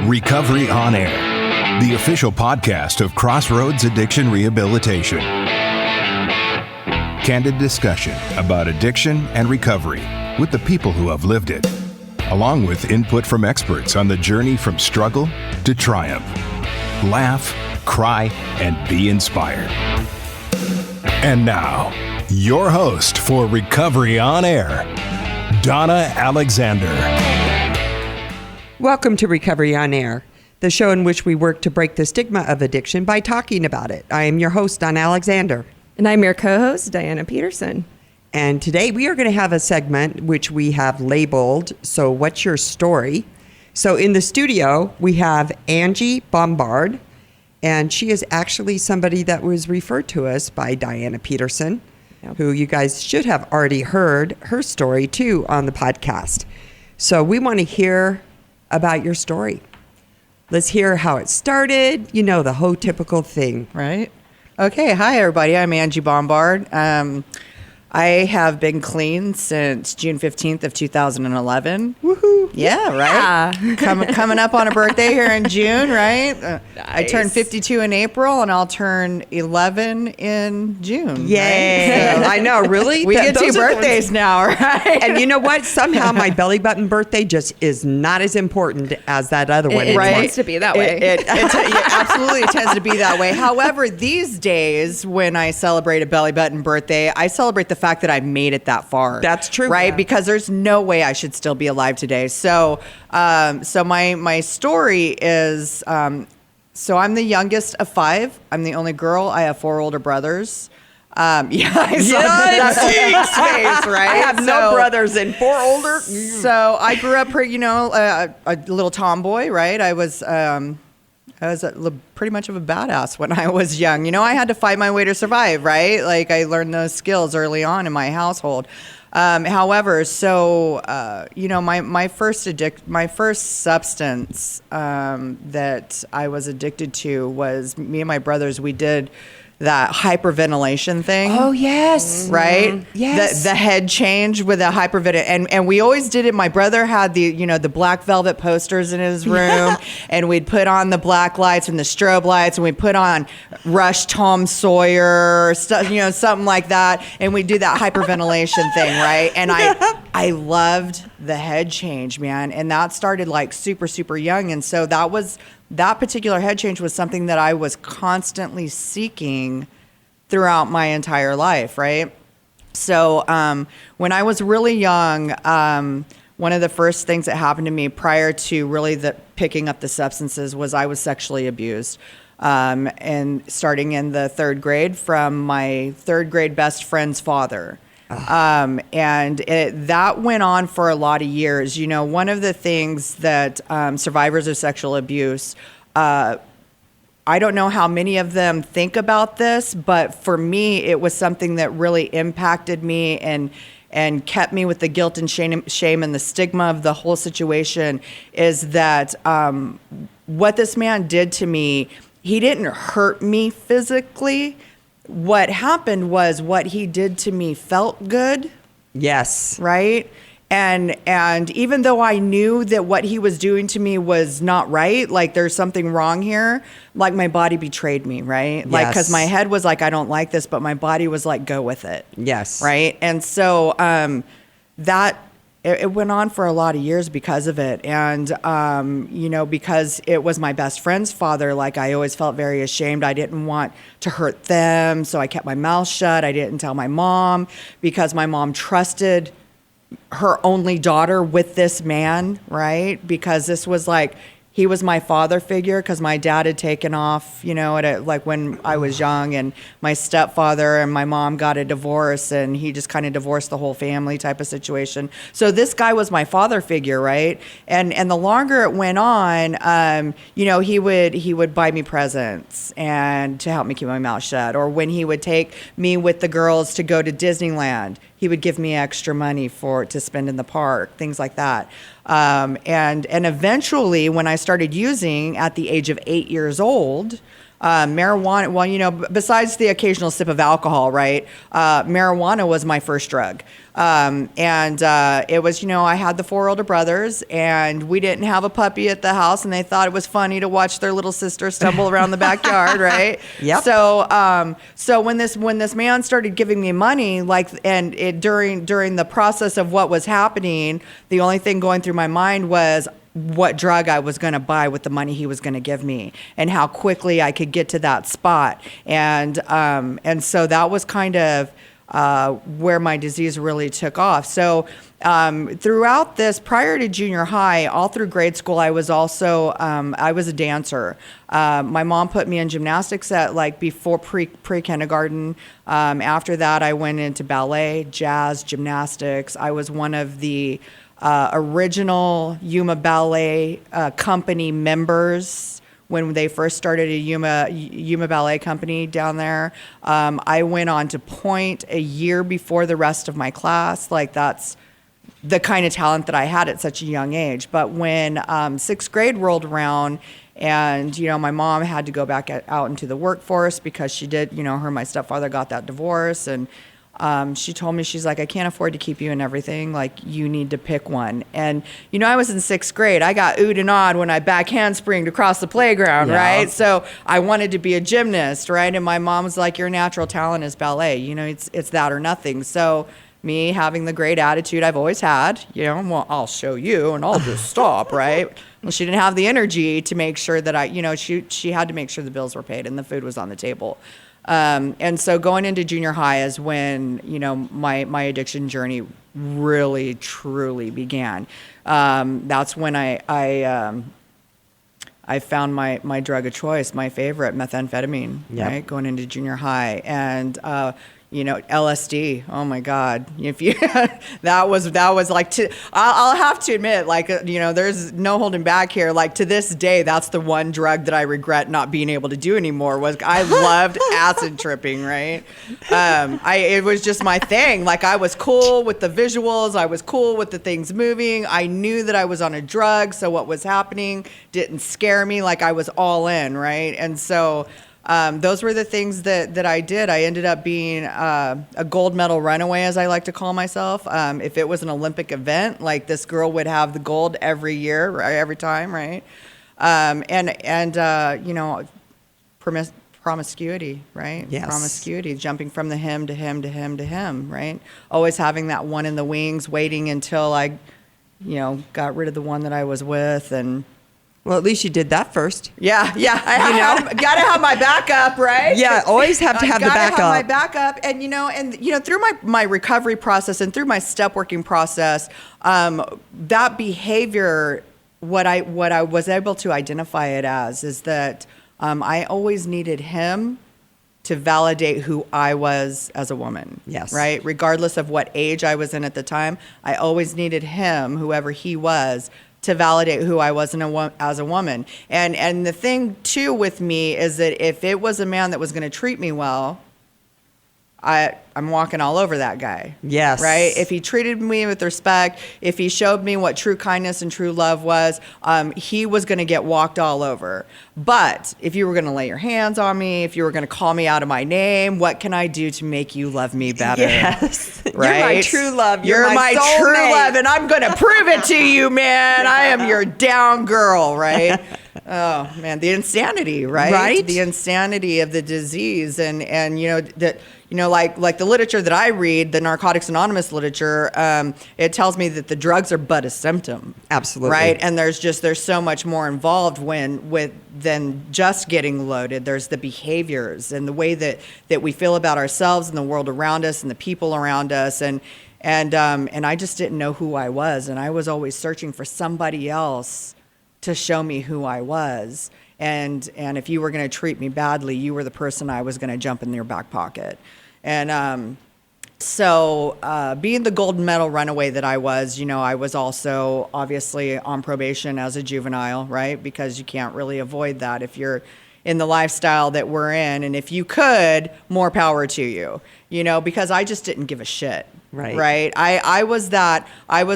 Recovery on Air, the official podcast of Crossroads Addiction Rehabilitation. Candid discussion about addiction and recovery with the people who have lived it, along with input from experts on the journey from struggle to triumph. Laugh, cry, and be inspired. And now, your host for Recovery on Air, Donna Alexander. Welcome to Recovery on Air, the show in which we work to break the stigma of addiction by talking about it. I am your host, Donna Alexander. And I'm your co-host, Diana Peterson. And today we are going to have a segment which we have labeled, So What's Your Story? So in the studio, we have Angy Bombard, and she is actually somebody that was referred to us by Diana Peterson, who you guys should have already heard her story too on the podcast. So we want to hear about your story. Let's hear how it started, you know, the whole typical thing. Right. Okay. Hi, everybody. I'm Angy Bombard. I have been clean since June 15th of 2011. Woohoo. Yeah, right? Yeah. Coming up on a birthday here in June, right? Nice. I turned 52 in April, and I'll turn 11 in June. Yay. Right? So, I know, really? We get 2 birthdays now, right? And you know what? Somehow my belly button birthday just is not as important as that other one. It tends to be that way. It absolutely tends to be that way. However, these days, when I celebrate a belly button birthday, I celebrate the fact that I made it that far. That's true. Right? Yeah. Because there's no way I should still be alive today. So my story is, so I'm the youngest of 5. I'm the only girl. I have 4 older brothers. That's space, right? I have no brothers and 4 older. So I grew up, a little tomboy, right? I was pretty much of a badass when I was young. You know, I had to fight my way to survive, right? Like I learned those skills early on in my household. However, my first substance that I was addicted to was me and my brothers. We did that hyperventilation thing. Oh, yes. Right? Yes. The head change with a hyperventilation. And we always did it. My brother had the black velvet posters in his room, and we'd put on the black lights and the strobe lights, and we'd put on Rush Tom Sawyer, something like that. And we'd do that hyperventilation thing, right? And I loved the head change, man. And that started like super, super young. And so that particular head change was something that I was constantly seeking throughout my entire life, right? So when I was really young, one of the first things that happened to me prior to really picking up the substances was I was sexually abused. And starting in the 3rd grade from my 3rd grade best friend's father. That went on for a lot of years. You know, one of the things that survivors of sexual abuse, I don't know how many of them think about this, but for me, it was something that really impacted me and kept me with the guilt and shame and the stigma of the whole situation is that what this man did to me, he didn't hurt me physically. What happened was what he did to me felt good. Yes. Right? And even though I knew that what he was doing to me was not right, like there's something wrong here, like my body betrayed me, right? Yes. Like, because my head was like, I don't like this, but my body was like, go with it. Yes. Right? And so it went on for a lot of years because of it. And, because it was my best friend's father, like I always felt very ashamed. I didn't want to hurt them. So I kept my mouth shut. I didn't tell my mom because my mom trusted her only daughter with this man, right? Because this was like, he was my father figure because my dad had taken off, when I was young, and my stepfather and my mom got a divorce, and he just kind of divorced the whole family type of situation. So this guy was my father figure, right? And the longer it went on, he would buy me presents and to help me keep my mouth shut, or when he would take me with the girls to go to Disneyland, he would give me extra money to spend in the park, things like that. And eventually, when I started using at the age of 8 years old, marijuana, well, besides the occasional sip of alcohol, right? Marijuana was my first drug. It was, I had the 4 older brothers, and we didn't have a puppy at the house, and they thought it was funny to watch their little sister stumble around the backyard, right? Yep. So when this man started giving me money, during the process of what was happening, the only thing going through my mind was what drug I was going to buy with the money he was going to give me, and how quickly I could get to that spot. And so that was kind of where my disease really took off. So throughout this, prior to junior high, all through grade school, I was also I was a dancer. My mom put me in gymnastics at before pre-kindergarten. After that, I went into ballet, jazz, gymnastics. I was one of the original Yuma Ballet company members when they first started a Yuma Ballet company down there. I went on to point a year before the rest of my class. That's the kind of talent that I had at such a young age. But when 6th grade rolled around, and my mom had to go back out into the workforce because she did, her and my stepfather got that divorce, and she told me, she's like, I can't afford to keep you in everything. You need to pick one. And, I was in 6th grade. I got oohed and awed when I back handspringed across the playground, right? So I wanted to be a gymnast, right? And my mom was like, your natural talent is ballet. It's that or nothing. So me having the great attitude I've always had, well, I'll show you and I'll just stop, right? Well, she didn't have the energy to make sure that she had to make sure the bills were paid and the food was on the table. And so going into junior high is when, my addiction journey really, truly began. That's when I found my drug of choice, my favorite, methamphetamine, right? Going into junior high. And, LSD. Oh my God. If you, that was I'll have to admit, there's no holding back here. To this day, that's the one drug that I regret not being able to do anymore. Was I loved acid tripping, right? It was just my thing. I was cool with the visuals. I was cool with the things moving. I knew that I was on a drug. So what was happening didn't scare me. I was all in, right? And so, those were the things that I did. I ended up being a gold medal runaway, as I like to call myself. If it was an Olympic event, this girl would have the gold every year, right, every time, right? Promiscuity, right? Yes. Promiscuity, jumping from the him to him to him to him, right? Always having that one in the wings, waiting until I, got rid of the one that I was with. And well, at least you did that first. Yeah. I gotta have my backup, right? Yeah, always have to have the backup. Gotta have my backup, and through my recovery process and through my step working process, that behavior, what I was able to identify it as is that I always needed him to validate who I was as a woman. Yes. Right? Regardless of what age I was in at the time, I always needed him, whoever he was, to validate who I was as a woman. And the thing too with me is that if it was a man that was going to treat me well, I'm walking all over that guy. Yes. Right? If he treated me with respect, if he showed me what true kindness and true love was, he was going to get walked all over. But if you were going to lay your hands on me, if you were going to call me out of my name, what can I do to make you love me better? Yes. Right? You're my true love. You're my true love, and I'm going to prove it to you, man. I am your down girl, right? Oh, man, the insanity, right? Right. The insanity of the disease. And that, like the literature that I read, the Narcotics Anonymous literature, it tells me that the drugs are but a symptom. Absolutely. Right? And there's so much more involved than just getting loaded. There's the behaviors and the way that we feel about ourselves and the world around us and the people around us. And I just didn't know who I was. And I was always searching for somebody else to show me who I was. And if you were going to treat me badly, you were the person I was going to jump in your back pocket. And so being the gold medal runaway that I was, I was also obviously on probation as a juvenile, right? Because you can't really avoid that if you're in the lifestyle that we're in. And if you could, more power to you, because I just didn't give a shit. Right. Right. I was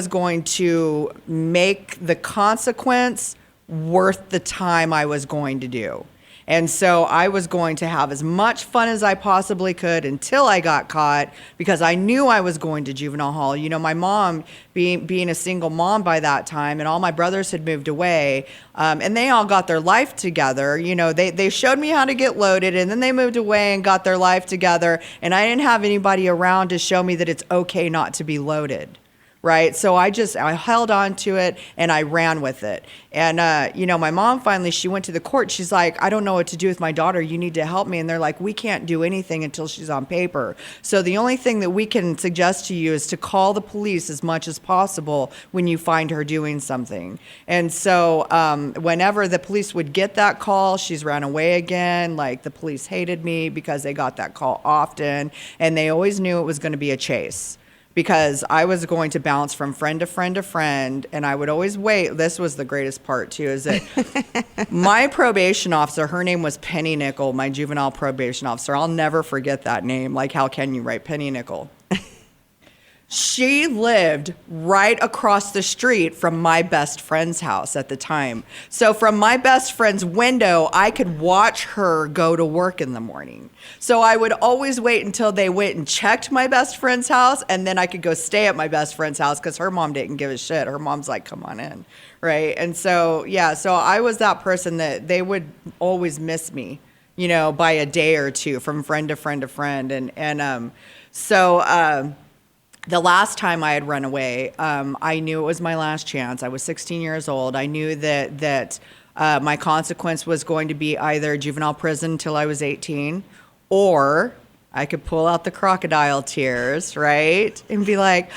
going to make the consequence worth the time I was going to do. And so I was going to have as much fun as I possibly could until I got caught, because I knew I was going to juvenile hall. You know, my mom, being a single mom by that time, and all my brothers had moved away, and they all got their life together. You know, they showed me how to get loaded, and then they moved away and got their life together, and I didn't have anybody around to show me that it's okay not to be loaded. Right. So I held on to it and I ran with it. And, you know, my mom finally, she went to the court. She's like, I don't know what to do with my daughter. You need to help me. And they're like, we can't do anything until she's on paper. So the only thing that we can suggest to you is to call the police as much as possible when you find her doing something. And so whenever the police would get that call, she's ran away again. Like, the police hated me because they got that call often. And they always knew it was going to be a chase, because I was going to bounce from friend to friend to friend, and I would always wait. This was the greatest part, too, is that my probation officer, her name was Penny Nickel, my juvenile probation officer. I'll never forget that name. Like, how can you, right? Penny Nickel. She lived right across the street from my best friend's house at the time. So from my best friend's window, I could watch her go to work in the morning. So I would always wait until they went and checked my best friend's house, and then I could go stay at my best friend's house, because her mom didn't give a shit. Her mom's like, come on in, right? And so, yeah, so I was that person that they would always miss me, you know, by a day or two, from friend to friend to friend. The last time I had run away, I knew it was my last chance. I was 16 years old. I knew that my consequence was going to be either juvenile prison till I was 18, or I could pull out the crocodile tears, right? And be like,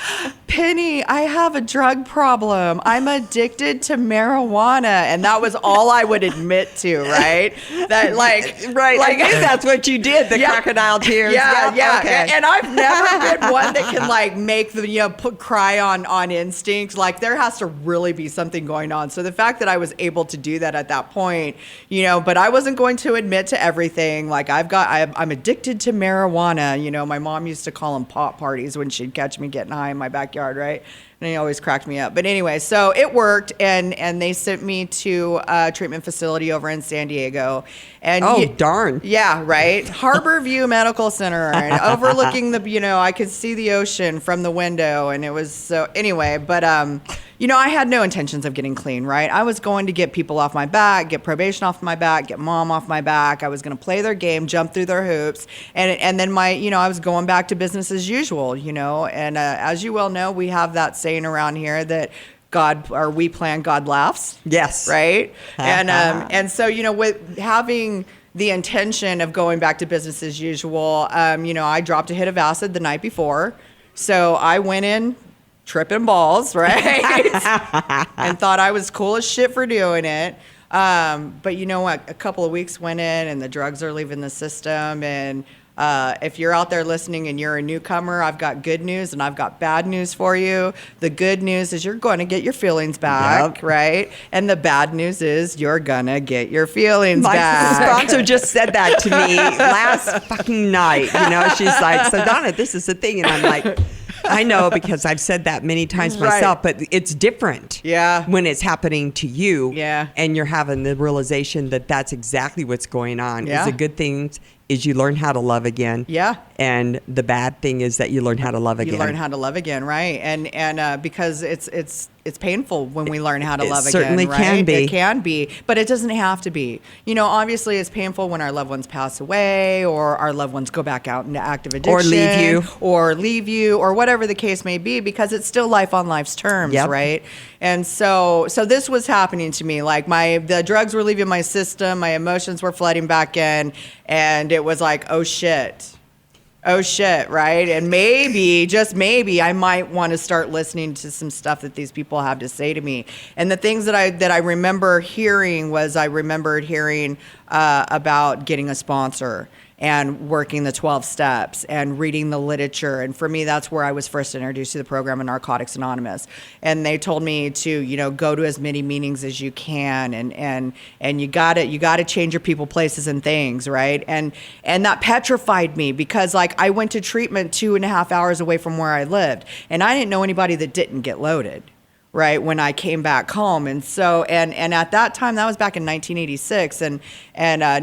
Penny, I have a drug problem. I'm addicted to marijuana. And that was all I would admit to, right? That Right. I knew that's what you did, the crocodile tears. Yeah. Okay. And I've never been one that can like make the, cry on instinct. Like, there has to really be something going on. So the fact that I was able to do that at that point, but I wasn't going to admit to everything. Like, I'm addicted to marijuana. My mom used to call them pop parties when she'd catch me getting high in my backyard, right? And he always cracked me up. But anyway, so it worked, and they sent me to a treatment facility over in San Diego. And darn. Yeah, right. Harbor View Medical Center, and overlooking I could see the ocean from the window, and it was so, anyway, but I had no intentions of getting clean, right? I was going to get people off my back, get probation off my back, get mom off my back. I was going to play their game, jump through their hoops, and then I was going back to business as usual, and as you well know, we have that saying around here that we plan, God laughs. Yes. Right? And so, with having the intention of going back to business as usual, I dropped a hit of acid the night before. So I went in tripping balls, right? And thought I was cool as shit for doing it. But you know what? A couple of weeks went in, and the drugs are leaving the system. And if you're out there listening and you're a newcomer, I've got good news and I've got bad news for you. The good news is you're going to get your feelings back, right? And the bad news is you're going to get your feelings back. My sponsor just said that to me last fucking night. She's like, so Donna, this is the thing. And I'm like, I know, because I've said that many times myself, but it's different when it's happening to you, and you're having the realization that that's exactly what's going on. It's a good thing is you learn how to love again. Yeah. And the bad thing is that you learn how to love again. You learn how to love again, right? And because it's painful when we learn how to love again. It certainly can be. It can be, but it doesn't have to be. Obviously it's painful when our loved ones pass away, or our loved ones go back out into active addiction, or leave you, or whatever the case may be, because it's still life on life's terms, right? And so this was happening to me. Like, the drugs were leaving my system, my emotions were flooding back in, and it was like, oh shit, right? And maybe, just maybe, I might want to start listening to some stuff that these people have to say to me. And the things that I remember hearing was, I remembered hearing about getting a sponsor, and working the 12 steps, and reading the literature. And for me, that's where I was first introduced to the program in Narcotics Anonymous. And they told me to, go to as many meetings as you can, and you gotta change your people, places, and things, right? And that petrified me, because I went to treatment 2.5 hours away from where I lived, and I didn't know anybody that didn't get loaded. right, when I came back home. And so, and at that time, that was back in 1986, and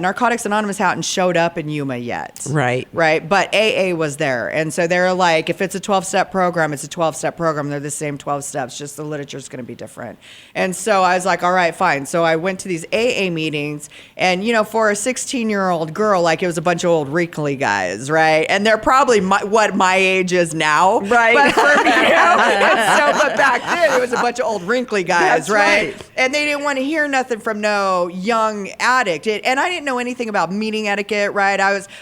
Narcotics Anonymous hadn't showed up in Yuma yet. Right. Right. But AA was there. And so they're like, if it's a 12-step program, it's a 12-step program. They're the same 12 steps, just the literature's going to be different. And so I was like, all right, fine. So I went to these AA meetings, and, you know, for a 16-year-old girl, like, it was a bunch of old wrinkly guys, right? And they're probably what my age is now. Right. But for me, you know, but back then, it was a bunch of old wrinkly guys, That's right? right. And they didn't want to hear nothing from no young addict. And I didn't know anything about meeting etiquette, right?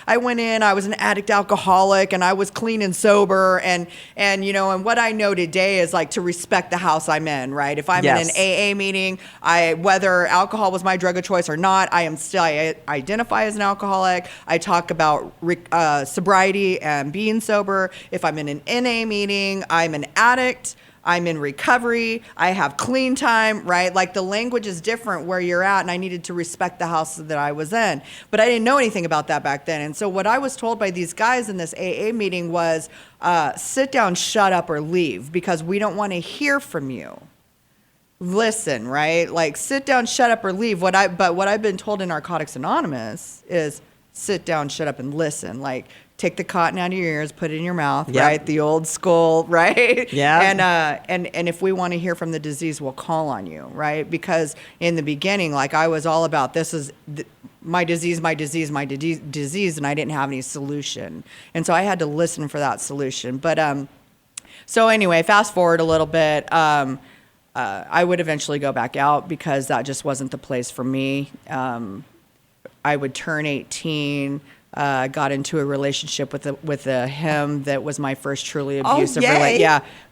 I went in, I was an addict alcoholic, and I was clean and sober. And you know, and what I know today is, like, to respect the house I'm in, right? If I'm in an AA meeting, whether alcohol was my drug of choice or not, I identify as an alcoholic. I talk about sobriety and being sober. If I'm in an NA meeting, I'm an addict. I'm in recovery. I have clean time, right? Like, the language is different where you're at, and I needed to respect the house that I was in. But I didn't know anything about that back then. And so what I was told by these guys in this AA meeting was, sit down, shut up, or leave, because we don't want to hear from you. Listen, right? Like, sit down, shut up, or leave. But what I've been told in Narcotics Anonymous is, sit down, shut up, and listen. Like, take the cotton out of your ears, put it in your mouth, right? The old school, right? Yeah. And if we want to hear from the disease, we'll call on you, right? Because in the beginning, like, I was all about, this is my disease, my disease, my disease, and I didn't have any solution. And so I had to listen for that solution. But so anyway, fast forward a little bit. I would eventually go back out because that just wasn't the place for me. I would turn 18. Got into a relationship with him that was my first truly abusive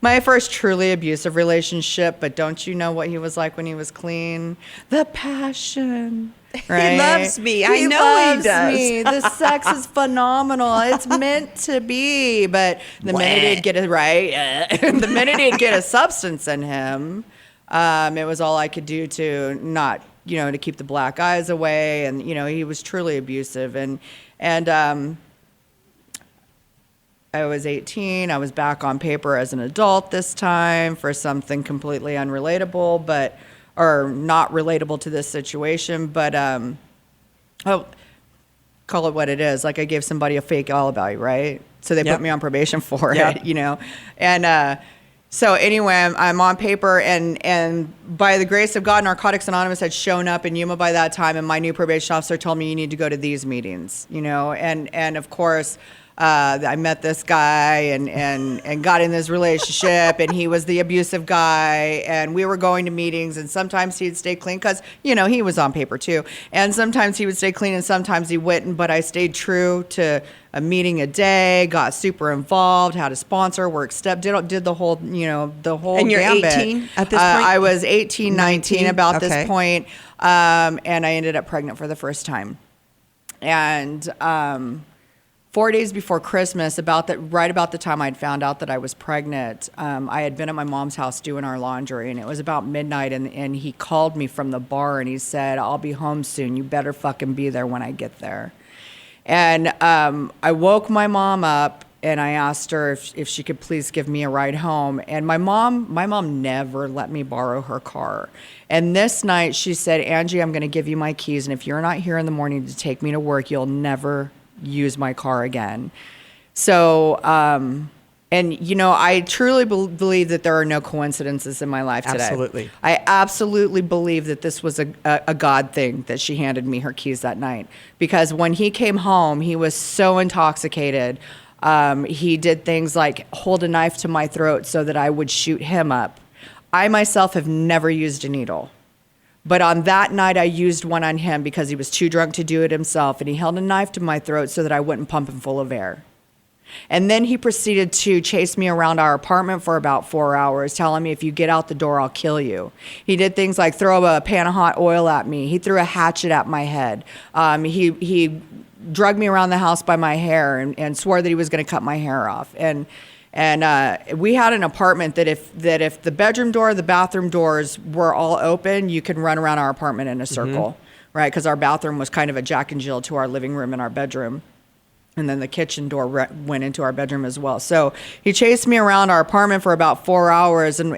my first truly abusive relationship. But don't you know what he was like when he was clean? The passion. Right? He loves me. I know he does. Me. The sex is phenomenal. It's meant to be. But the minute he'd get it right, the minute he'd get a substance in him, it was all I could do to not, you know, to keep the black eyes away. And, you know, he was truly abusive. And I was 18. I was back on paper as an adult this time for something completely unrelatable, or not relatable to this situation. But call it what it is. Like, I gave somebody a fake alibi, right? So they put me on probation for it, you know. And so anyway, I'm on paper, and by the grace of God, Narcotics Anonymous had shown up in Yuma by that time, and my new probation officer told me, you need to go to these meetings, you know. And of course, I met this guy and got in this relationship, and he was the abusive guy, and we were going to meetings, and sometimes he'd stay clean because, you know, he was on paper too, and sometimes he would stay clean and sometimes he wouldn't. But I stayed true to a meeting a day, got super involved, had a sponsor, worked step, did the whole, you know, the whole And you're gambit. 18 at this point? I was 18, 19 about Okay. this point, and I ended up pregnant for the first time. And 4 days before Christmas, right about the time I'd found out that I was pregnant, I had been at my mom's house doing our laundry, and it was about midnight, and he called me from the bar, and he said, I'll be home soon. You better fucking be there when I get there. And I woke my mom up, and I asked her if she could please give me a ride home. And my mom never let me borrow her car. And this night she said, Angie, I'm going to give you my keys, and if you're not here in the morning to take me to work, you'll never use my car again. So, and you know, I truly believe that there are no coincidences in my life today. Absolutely. I absolutely believe that this was a God thing that she handed me her keys that night. Because when he came home, he was so intoxicated. He did things like hold a knife to my throat so that I would shoot him up. I myself have never used a needle. But on that night, I used one on him because he was too drunk to do it himself. And he held a knife to my throat so that I wouldn't pump him full of air. And then he proceeded to chase me around our apartment for about 4 hours, telling me, if you get out the door, I'll kill you. He did things like throw a pan of hot oil at me. He threw a hatchet at my head. He drugged me around the house by my hair and swore that he was going to cut my hair off. And we had an apartment that if the bedroom door, the bathroom doors were all open, you could run around our apartment in a circle, right? Because our bathroom was kind of a Jack and Jill to our living room and our bedroom. And then the kitchen door went into our bedroom as well. So he chased me around our apartment for about 4 hours, and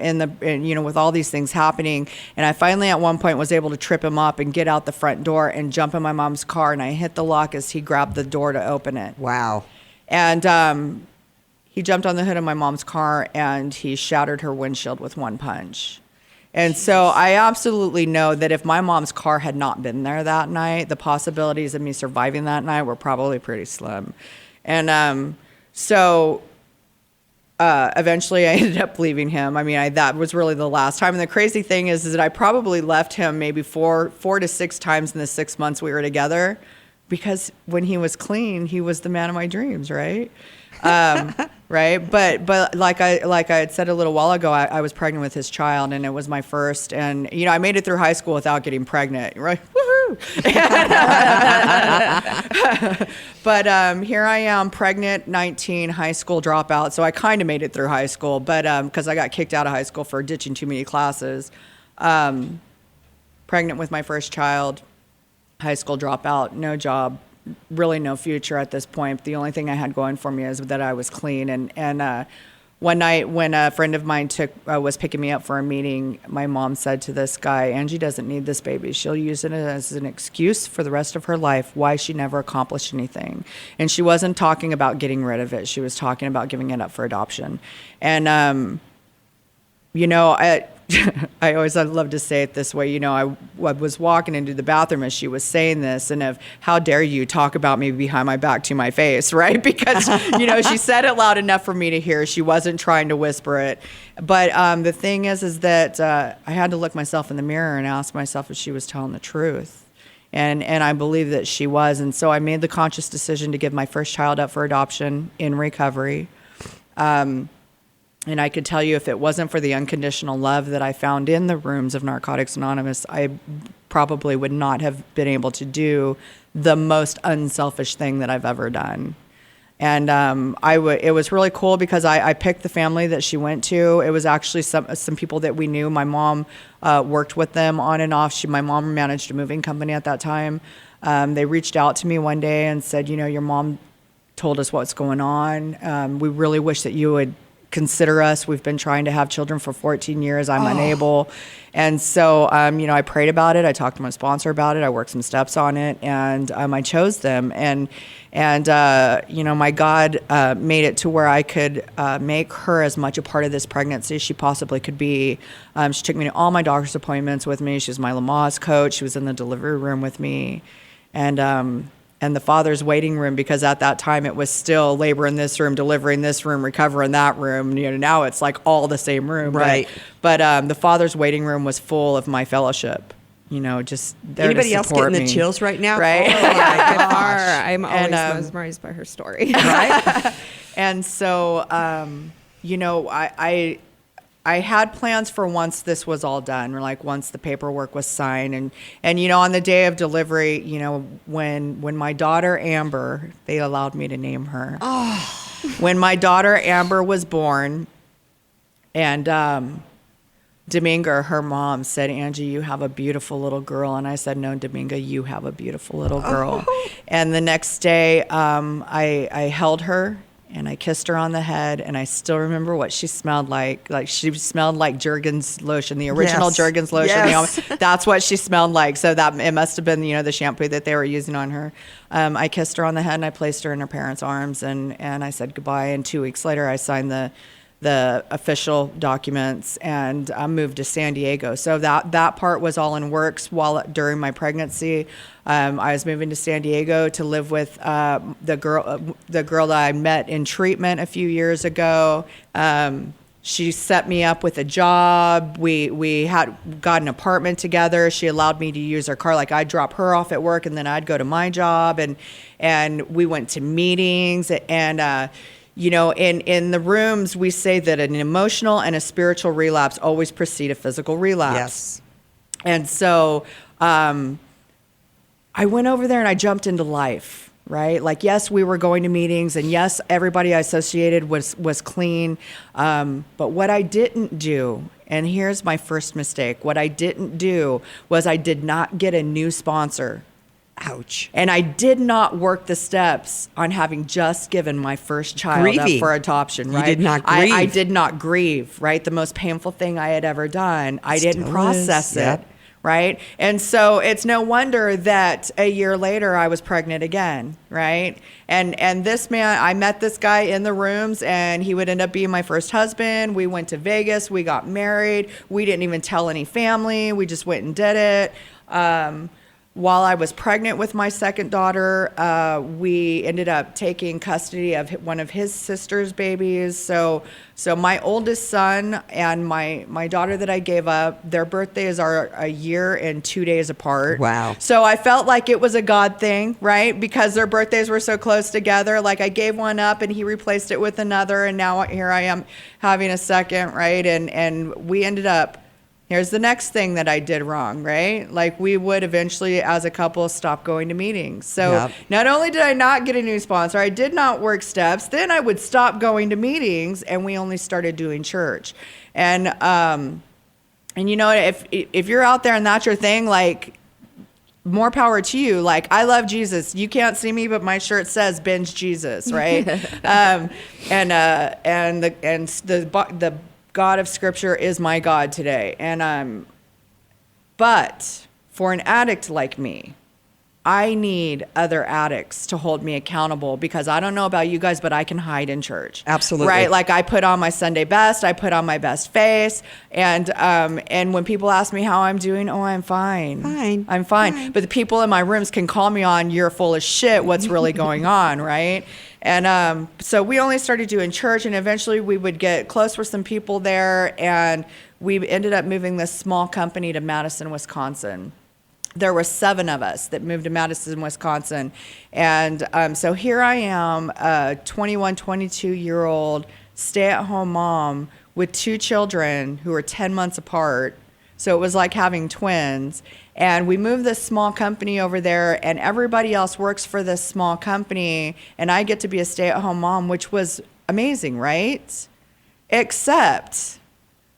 with all these things happening. And I finally, at one point, was able to trip him up and get out the front door and jump in my mom's car. And I hit the lock as he grabbed the door to open it. Wow. And he jumped on the hood of my mom's car and he shattered her windshield with one punch. And so I absolutely know that if my mom's car had not been there that night, the possibilities of me surviving that night were probably pretty slim. And eventually I ended up leaving him. I mean, that was really the last time. And the crazy thing is that I probably left him maybe four to 6 times in the 6 months we were together, because when he was clean, he was the man of my dreams, right? Right. But like I had said a little while ago, I was pregnant with his child, and it was my first. And, I made it through high school without getting pregnant. Right. Woohoo. But here I am, pregnant, 19, high school dropout. So I kind of made it through high school, but because I got kicked out of high school for ditching too many classes. Pregnant with my first child, high school dropout, no job, really no future at this point. The only thing I had going for me is that I was clean. And one night when a friend of mine was picking me up for a meeting, my mom said to this guy, "Angie doesn't need this baby. She'll use it as an excuse for the rest of her life why she never accomplished anything." And she wasn't talking about getting rid of it. She was talking about giving it up for adoption. And, I always love to say it this way. I was walking into the bathroom as she was saying this, and of how dare you talk about me behind my back to my face, right? Because, she said it loud enough for me to hear. She wasn't trying to whisper it. But the thing is that I had to look myself in the mirror and ask myself if she was telling the truth. And I believe that she was. And so I made the conscious decision to give my first child up for adoption in recovery. And I could tell you, if it wasn't for the unconditional love that I found in the rooms of Narcotics Anonymous, I probably would not have been able to do the most unselfish thing that I've ever done. And it was really cool because I picked the family that she went to. It was actually some people that we knew. My mom worked with them on and off. My mom managed a moving company at that time. They reached out to me one day and said, your mom told us what's going on. We really wish that you would consider us. We've been trying to have children for 14 years. I'm unable. And so, I prayed about it. I talked to my sponsor about it. I worked some steps on it, and I chose them. And my God made it to where I could make her as much a part of this pregnancy as she possibly could be. She took me to all my doctor's appointments with me. She was my Lamaze coach. She was in the delivery room with me. And the father's waiting room, because at that time it was still labor in this room, delivery in this room, recover in that room. Now it's like all the same room. Right. But the father's waiting room was full of my fellowship. Just there Anybody to else support getting me. the chills right now? Right. Oh my gosh. I'm always And, mesmerized by her story. Right? And so, I had plans for once this was all done, or like once the paperwork was signed, and on the day of delivery, when my daughter Amber, they allowed me to name her. When my daughter Amber was born, and Dominga, her mom, said, "Angie, you have a beautiful little girl." And I said, "No, Dominga, you have a beautiful little girl." And the next day, I held her and I kissed her on the head, and I still remember what she smelled like. Like, she smelled like Jergens lotion, the original Yes. Jergens lotion. Yes. That's what she smelled like. So that it must have been, the shampoo that they were using on her. I kissed her on the head, and I placed her in her parents' arms, and I said goodbye. And 2 weeks later, I signed the official documents and moved to San Diego. So that part was all in works during my pregnancy. I was moving to San Diego to live with the girl that I met in treatment a few years ago. She set me up with a job. We had got an apartment together. She allowed me to use her car. Like, I'd drop her off at work, and then I'd go to my job, and we went to meetings. And in the rooms, we say that an emotional and a spiritual relapse always precede a physical relapse. Yes. And so I went over there and I jumped into life, right? Like, yes, we were going to meetings, and yes, everybody I associated was clean. But what I didn't do, and here's my first mistake, what I didn't do was I did not get a new sponsor Ouch. And I did not work the steps on having just given my first child Grieving. up for adoption, right? You did not grieve. I did not grieve, right? The most painful thing I had ever done. I didn't Still process is. it. Yep. Right. And so it's no wonder that a year later I was pregnant again. Right. And this man, I met this guy in the rooms and he would end up being my first husband. We went to Vegas. We got married. We didn't even tell any family. We just went and did it. While I was pregnant with my second daughter, we ended up taking custody of one of his sister's babies. So my oldest son and my daughter that I gave up, their birthdays are a year and 2 days apart. Wow. So I felt like it was a God thing, right? Because their birthdays were so close together. Like I gave one up and he replaced it with another. And now here I am having a second, right? And we ended up, here's the next thing that I did wrong, right? Like we would eventually, as a couple, stop going to meetings. So Yep. Not only did I not get a new sponsor, I did not work steps. Then I would stop going to meetings, and we only started doing church. And you know, if you're out there and that's your thing, like, more power to you. Like, I love Jesus. You can't see me, but my shirt says binge Jesus, right? The God of Scripture is my God today. But for an addict like me, I need other addicts to hold me accountable, because I don't know about you guys, but I can hide in church. Absolutely. Right? Like I put on my Sunday best, I put on my best face, and when people ask me how I'm doing, oh, I'm fine. I'm fine. But the people in my rooms can call me on, you're full of shit, what's really going on, right? And so we only started doing church, and eventually we would get close with some people there, and we ended up moving this small company to Madison, Wisconsin. There were 7 of us that moved to Madison, Wisconsin. And so here I am, a 21, 22-year-old stay-at-home mom with 2 children who are 10 months apart. So it was like having twins. And we moved this small company over there, and everybody else works for this small company, and I get to be a stay-at-home mom, which was amazing, right? Except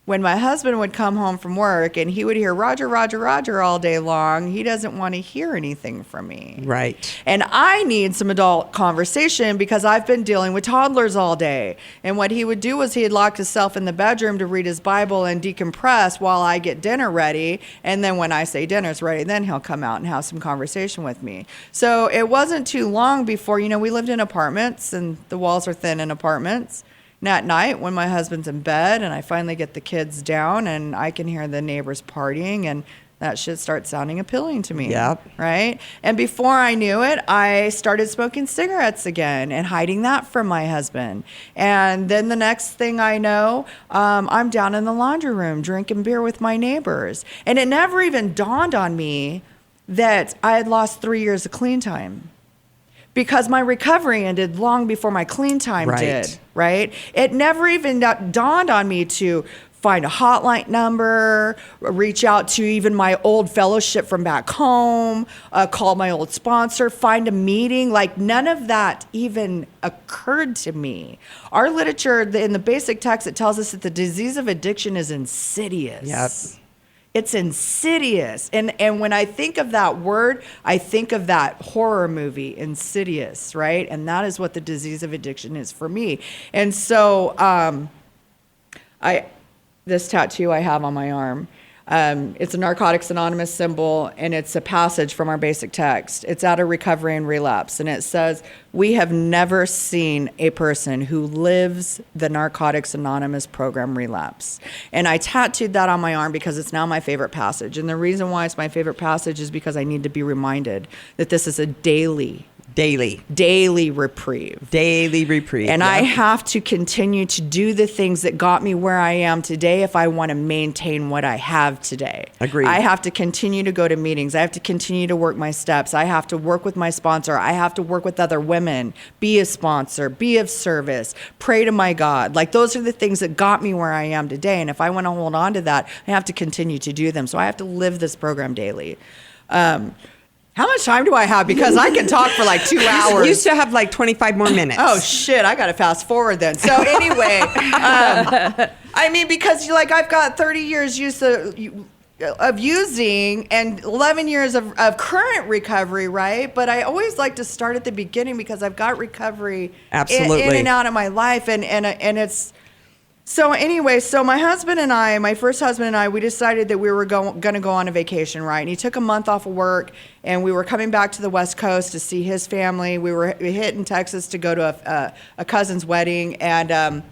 when my husband would come home from work and he would hear Roger, Roger, Roger all day long, he doesn't want to hear anything from me. Right. And I need some adult conversation because I've been dealing with toddlers all day. And what he would do was he'd lock himself in the bedroom to read his Bible and decompress while I get dinner ready. And then when I say dinner's ready, then he'll come out and have some conversation with me. So it wasn't too long before, we lived in apartments, and the walls are thin in apartments. And at night, when my husband's in bed and I finally get the kids down and I can hear the neighbors partying, and that shit starts sounding appealing to me. Yep. Right? And before I knew it, I started smoking cigarettes again and hiding that from my husband. And then the next thing I know, I'm down in the laundry room drinking beer with my neighbors. And it never even dawned on me that I had lost 3 years of clean time, because my recovery ended long before my clean time did, right? It never even dawned on me to find a hotline number, reach out to even my old fellowship from back home, call my old sponsor, find a meeting. Like, none of that even occurred to me. Our literature, in the basic text, it tells us that the disease of addiction is insidious. Yep. It's insidious. And when I think of that word, I think of that horror movie, Insidious, right? And that is what the disease of addiction is for me. And so this tattoo I have on my arm, it's a Narcotics Anonymous symbol, and it's a passage from our basic text. It's out of Recovery and Relapse, and it says, "We have never seen a person who lives the Narcotics Anonymous program relapse." And I tattooed that on my arm because it's now my favorite passage. And the reason why it's my favorite passage is because I need to be reminded that this is a daily reprieve. Daily reprieve. And I have to continue to do the things that got me where I am today if I want to maintain what I have today. Agreed. I have to continue to go to meetings. I have to continue to work my steps. I have to work with my sponsor. I have to work with other women, be a sponsor, be of service, pray to my God. Like, those are the things that got me where I am today. And if I want to hold on to that, I have to continue to do them. So I have to live this program daily. How much time do I have? Because I can talk for like 2 hours. You still have like 25 more minutes. Oh, shit. I got to fast forward then. So anyway, because I've got 30 years using and 11 years of current recovery, right? But I always like to start at the beginning because I've got recovery Absolutely. in and out of my life. And it's, so anyway, so my first husband and I, we decided that we were going to go on a vacation, right? And he took a month off of work, and we were coming back to the West Coast to see his family. We hit in Texas to go to a cousin's wedding. And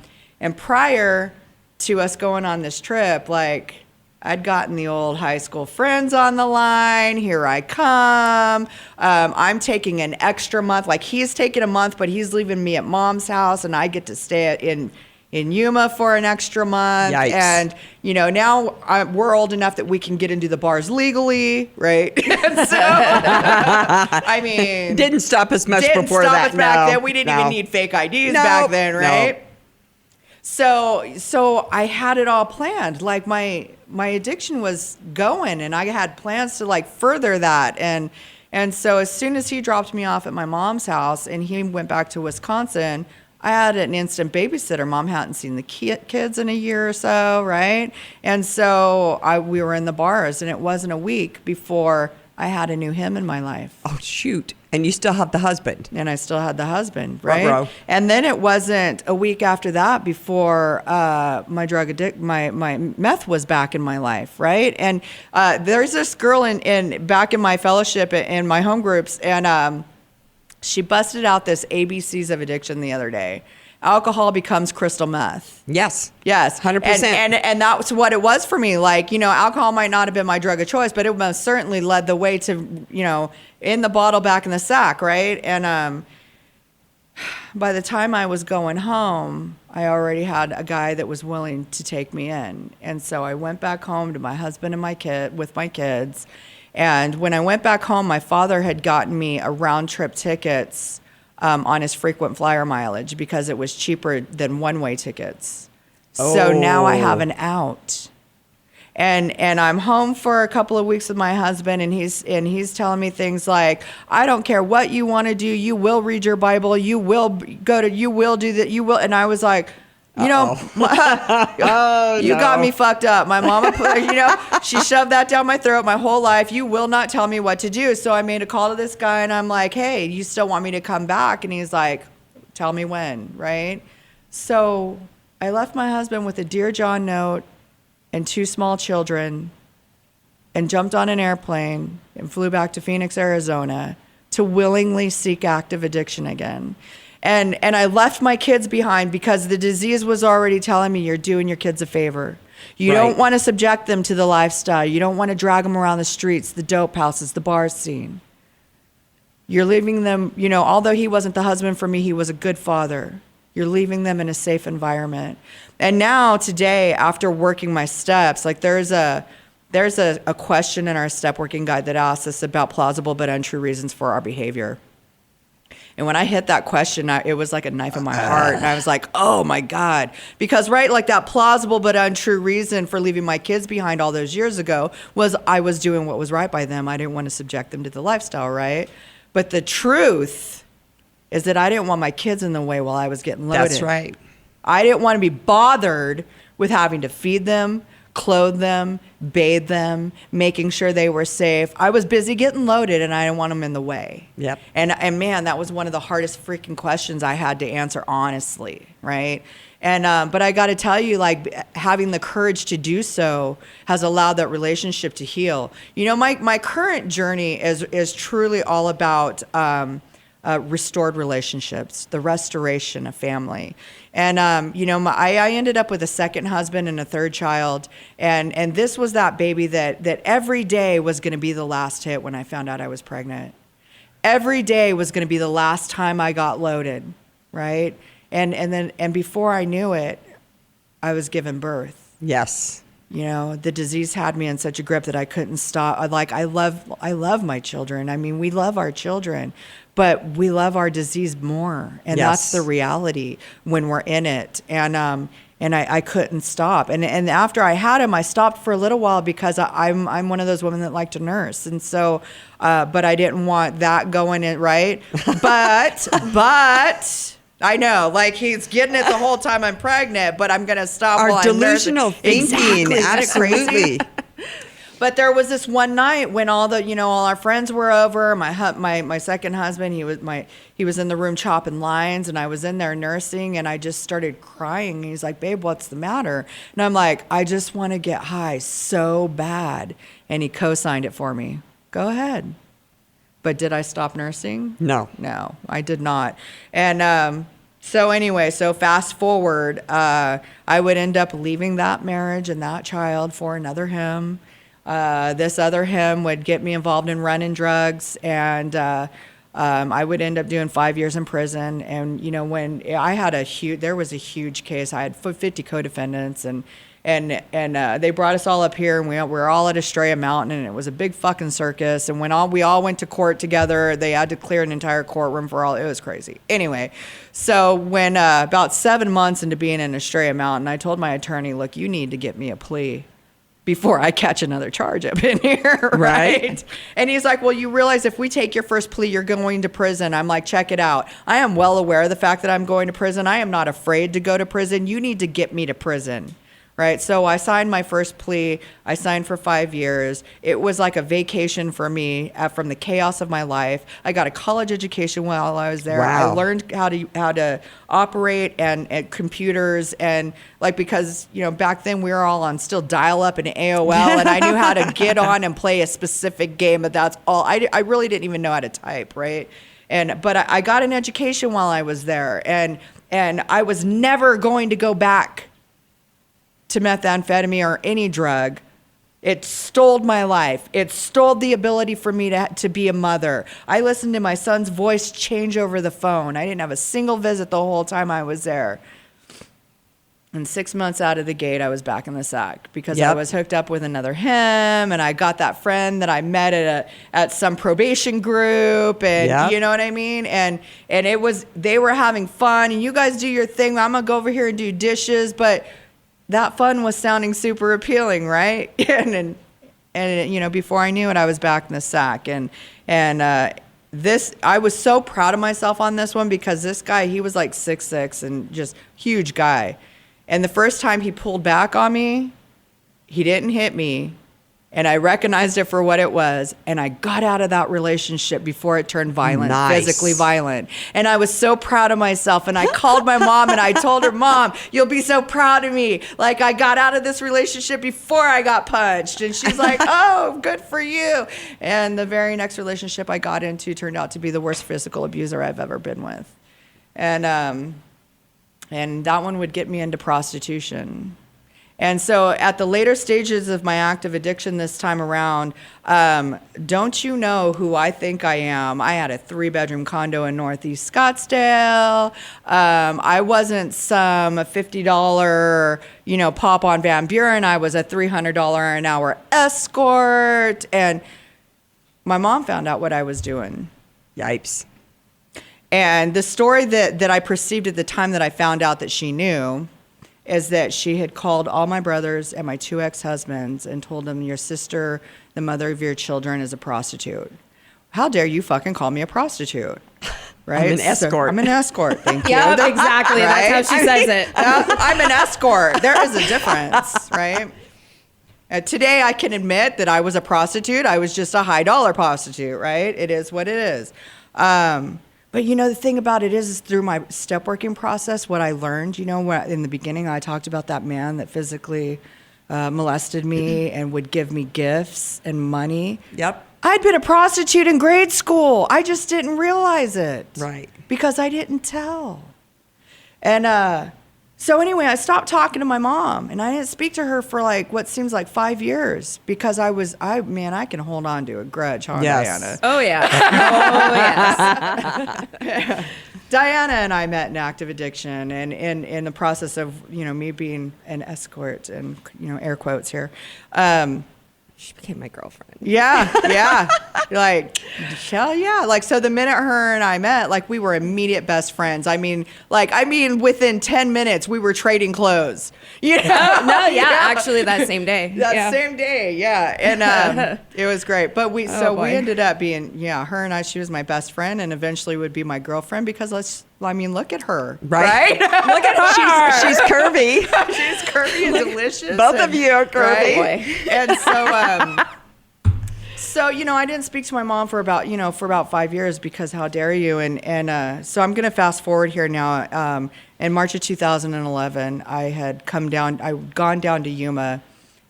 prior to us going on this trip, like, I'd gotten the old high school friends on the line. Here I come. I'm taking an extra month. Like, he's taking a month, but he's leaving me at mom's house, and I get to stay in Yuma for an extra month. Yikes. And, now we're old enough that we can get into the bars legally, right? So, I mean. Didn't stop us much Didn't before stop that. us back then. We didn't No. even need fake IDs Nope. back then, right? Nope. So I had it all planned. Like, my addiction was going, and I had plans to, like, further that. And so as soon as he dropped me off at my mom's house and he went back to Wisconsin, I had an instant babysitter. Mom hadn't seen the kids in a year or so, right? And so we were in the bars, and it wasn't a week before I had a new him in my life. Oh, shoot. And you still have the husband. And I still had the husband, right? Ruh-roh. And then it wasn't a week after that before my meth was back in my life, right? And there's this girl back in my fellowship in my home groups, and she busted out this ABCs of addiction the other day. Alcohol becomes crystal meth. Yes. Yes. 100%. And that's what it was for me. Like, alcohol might not have been my drug of choice, but it most certainly led the way to, in the bottle, back in the sack, right? And by the time I was going home, I already had a guy that was willing to take me in. And so I went back home to my husband and with my kids. And when I went back home, my father had gotten me a round-trip tickets on his frequent flyer mileage because it was cheaper than one-way tickets. So now I have an out. And I'm home for a couple of weeks with my husband, and he's telling me things like, I don't care what you want to do, you will read your Bible, you will do that, you will. And I was like, you got me fucked up. My mama she shoved that down my throat my whole life. You will not tell me what to do. So I made a call to this guy, and I'm like, hey, you still want me to come back? And he's like, tell me when, right? So I left my husband with a Dear John note and 2 small children, and jumped on an airplane and flew back to Phoenix, Arizona to willingly seek active addiction again. And I left my kids behind because the disease was already telling me, you're doing your kids a favor. You don't want to subject them to the lifestyle. You don't want to drag them around the streets, the dope houses, the bar scene. You're leaving them, although he wasn't the husband for me, he was a good father. You're leaving them in a safe environment. And now today, after working my steps, like there's a question in our step working guide that asks us about plausible but untrue reasons for our behavior. And when I hit that question, it was like a knife in my heart. And I was like, oh my God. Because, right, like that plausible but untrue reason for leaving my kids behind all those years ago was I was doing what was right by them. I didn't want to subject them to the lifestyle, right? But the truth is that I didn't want my kids in the way while I was getting loaded. That's right. I didn't want to be bothered with having to feed them, clothe them, bathe them, making sure they were safe. I was busy getting loaded, and I didn't want them in the way. Yep. And man, that was one of the hardest freaking questions I had to answer honestly, right? And but I got to tell you, like, having the courage to do so has allowed that relationship to heal. My current journey is truly all about restored relationships, the restoration of family. And, I ended up with a second husband and a third child. And this was that baby that every day was going to be the last hit when I found out I was pregnant. Every day was going to be the last time I got loaded, right? And before I knew it, I was given birth. Yes. The disease had me in such a grip that I couldn't stop. Like, I love my children. I mean, we love our children, but we love our disease more. And that's the reality when we're in it. And I couldn't stop. And after I had him, I stopped for a little while because I'm one of those women that like to nurse. And so, but I didn't want that going in, right? But I know, like, he's getting it the whole time I'm pregnant, but I'm going to stop while Our I'm delusional nursing. thinking, Exactly. absolutely. But there was this one night when all our friends were over. My second husband, he was in the room chopping lines, and I was in there nursing, and I just started crying. He's like, "Babe, what's the matter?" And I'm like, "I just want to get high so bad." And he co-signed it for me. Go ahead. But did I stop nursing? No, I did not. And so fast forward, I would end up leaving that marriage and that child for another him. This other him would get me involved in running drugs, and I would end up doing 5 years in prison. And when I had there was a huge case. I had 50 co-defendants, and they brought us all up here, and we were all at Estrella Mountain, and it was a big fucking circus. And when we all went to court together, they had to clear an entire courtroom for all. It was crazy. Anyway, so when about 7 months into being in Estrella Mountain, I told my attorney, "Look, you need to get me a plea before I catch another charge up in here," right? And he's like, "Well, you realize if we take your first plea, you're going to prison." I'm like, "Check it out. I am well aware of the fact that I'm going to prison. I am not afraid to go to prison. You need to get me to prison." Right. So I signed my first plea. I signed for 5 years. It was like a vacation for me from the chaos of my life. I got a college education while I was there. Wow. I learned how to operate and computers, and because back then we were all on still dial up and AOL, and I knew how to get on and play a specific game, but that's all. I really didn't even know how to type. Right. But I got an education while I was there, and I was never going to go back to methamphetamine or any drug. It stole my life. It stole the ability for me to be a mother. I listened to my son's voice change over the phone. I didn't have a single visit the whole time I was there. And 6 months out of the gate, I was back in the sack because I was hooked up with another him, and I got that friend that I met at some probation group, and you know what I mean? And they were having fun, and you guys do your thing. I'm gonna go over here and do dishes, but that fun was sounding super appealing, right? and before I knew it, I was back in the sack. And I was so proud of myself on this one because this guy, he was like 6'6" and just huge guy. And the first time he pulled back on me, he didn't hit me. And I recognized it for what it was. And I got out of that relationship before it turned violent, physically violent. And I was so proud of myself. And I called my mom and I told her, "Mom, you'll be so proud of me. Like, I got out of this relationship before I got punched." And she's like, "Oh, good for you." And the very next relationship I got into turned out to be the worst physical abuser I've ever been with. And that one would get me into prostitution. And so at the later stages of my active addiction this time around, don't you know who I think I am? I had a 3-bedroom condo in Northeast Scottsdale. I wasn't some $50, pop on Van Buren. I was a $300 an hour escort. And my mom found out what I was doing. Yipes. And the story that I perceived at the time that I found out that she knew is that she had called all my brothers and my 2 ex-husbands and told them, "Your sister, the mother of your children, is a prostitute. How dare you fucking call me a prostitute?" Right? I'm an escort. I'm an escort, thank you. Yeah, exactly. Right? That's how she says it. I'm an escort. There is a difference, right? Today, I can admit that I was a prostitute. I was just a high-dollar prostitute, right? It is what it is. But the thing about it is through my step working process, what I learned, in the beginning, I talked about that man that physically molested me and would give me gifts and money. Yep. I'd been a prostitute in grade school. I just didn't realize it. Right. Because I didn't tell. And so anyway, I stopped talking to my mom, and I didn't speak to her for what seems like 5 years because I can hold on to a grudge, huh, Yes. Diana? Oh, yeah. Oh, yes. Diana and I met in active addiction, and in the process of me being an escort, and air quotes here. She became my girlfriend. Yeah. Hell yeah. So the minute her and I met, we were immediate best friends. I mean, within 10 minutes, we were trading clothes. Actually, that same day. Same day, yeah. And it was great. But we ended up being, her and I, she was my best friend and eventually would be my girlfriend because I mean, look at her. Right? Look at her. She's curvy. She's curvy and delicious. Both of you are curvy. Right? And so, you know, I didn't speak to my mom for about 5 years because how dare you? And so I'm going to fast forward here now. In March of 2011, I'd gone down to Yuma.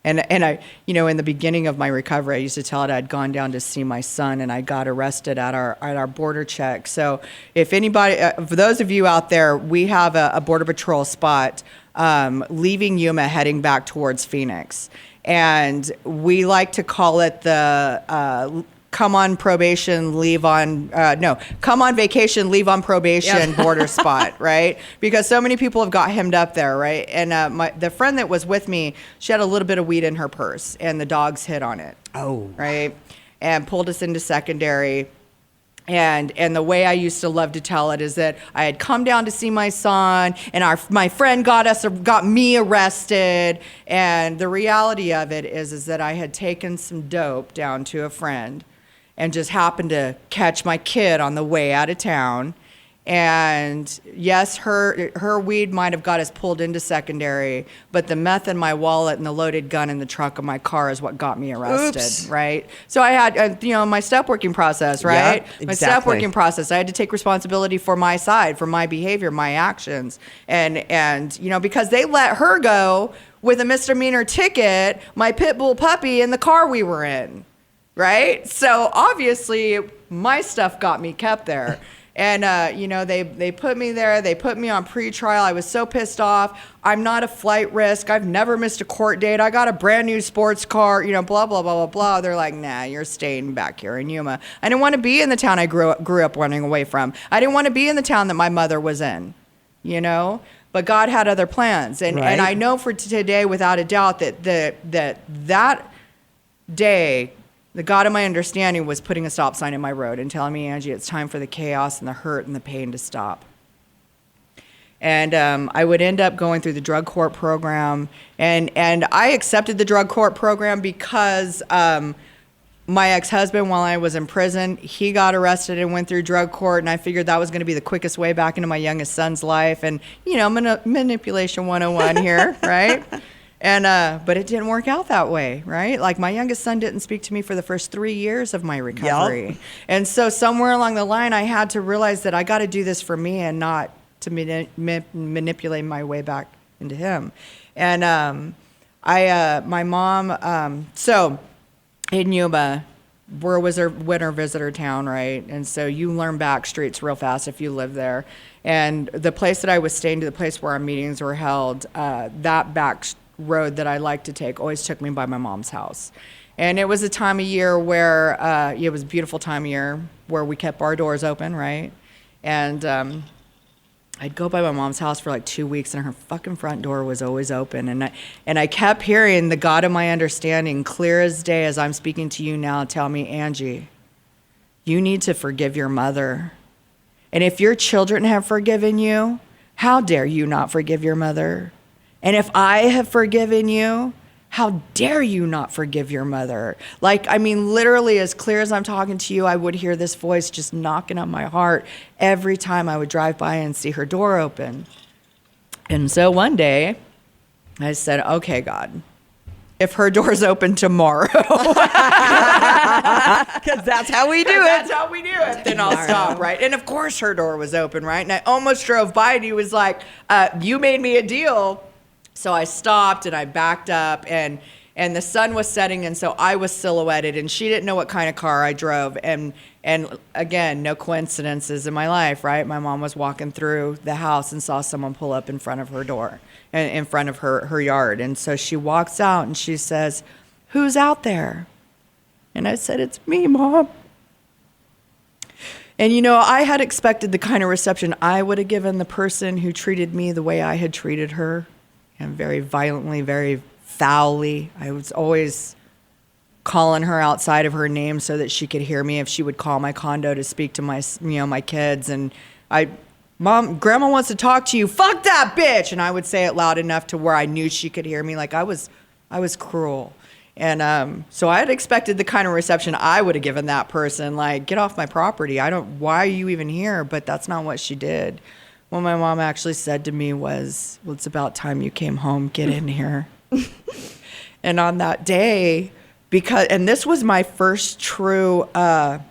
And I, you know, in the beginning of my recovery, I used to tell it I'd gone down to see my son, and I got arrested at our border check. So if anybody, for those of you out there, we have a border patrol spot leaving Yuma, heading back towards Phoenix, and we like to call it the come on probation, leave on come on vacation, leave on probation border spot, right? Because so many people have got hemmed up there, right? And the friend that was with me, she had a little bit of weed in her purse, and the dogs hit on it. Oh, right, and pulled us into secondary. And the way I used to love to tell it is that I had come down to see my son, and my friend got me arrested. And the reality of it is that I had taken some dope down to a friend, and just happened to catch my kid on the way out of town. And yes, her weed might have got us pulled into secondary, but the meth in my wallet and the loaded gun in the trunk of my car is what got me arrested. Oops. Right? So I had, my step working process, right? Yeah, My step exactly. working process. I had to take responsibility for my side, for my behavior, my actions. And because they let her go with a misdemeanor ticket, my pit bull puppy in the car we were in. Right? So obviously my stuff got me kept there. And, they put me there. They put me on pretrial. I was so pissed off. I'm not a flight risk. I've never missed a court date. I got a brand new sports car, blah, blah, blah, blah, blah. They're like, nah, you're staying back here in Yuma. I didn't want to be in the town I grew up running away from. I didn't want to be in the town that my mother was in, But God had other plans. And I know for today, without a doubt, that day, the God of my understanding was putting a stop sign in my road and telling me, Angie, it's time for the chaos and the hurt and the pain to stop. And I would end up going through the drug court program. And I accepted the drug court program because my ex-husband, while I was in prison, he got arrested and went through drug court. And I figured that was going to be the quickest way back into my youngest son's life. And, manipulation 101 here, right? And but it didn't work out that way, right? Like my youngest son didn't speak to me for the first 3 years of my recovery. Yep. And so somewhere along the line, I had to realize that I got to do this for me and not to manipulate my way back into him. And my mom, so in Yuma, was a winter visitor town, right? And so you learn back streets real fast if you live there. And the place that I was staying to, the place where our meetings were held, that back road that I like to take always took me by my mom's house. And it was a time of year where, it was a beautiful time of year where we kept our doors open, right? And I'd go by my mom's house for like 2 weeks and her fucking front door was always open. And I kept hearing the God of my understanding, clear as day as I'm speaking to you now, tell me, Angie, you need to forgive your mother. And if your children have forgiven you, how dare you not forgive your mother? And if I have forgiven you, how dare you not forgive your mother? Literally as clear as I'm talking to you, I would hear this voice just knocking on my heart every time I would drive by and see her door open. And so one day I said, okay, God, if her door's open tomorrow, because that's how we do it. That's how we do it. Then I'll stop, right? And of course her door was open, right? And I almost drove by and he was like, you made me a deal. So I stopped and I backed up and the sun was setting and so I was silhouetted and she didn't know what kind of car I drove. And again, no coincidences in my life, right? My mom was walking through the house and saw someone pull up in front of her door, in front of her yard. And so she walks out and she says, who's out there? And I said, it's me, Mom. And I had expected the kind of reception I would have given the person who treated me the way I had treated her. And very violently, very foully. I was always calling her outside of her name so that she could hear me if she would call my condo to speak to my, my kids. And Mom, Grandma wants to talk to you. Fuck that bitch! And I would say it loud enough to where I knew she could hear me. Like I was cruel. So I had expected the kind of reception I would have given that person, like, get off my property. Why are you even here? But that's not what she did. What my mom actually said to me was, well, it's about time you came home, get in here. And on that day, and this was my first true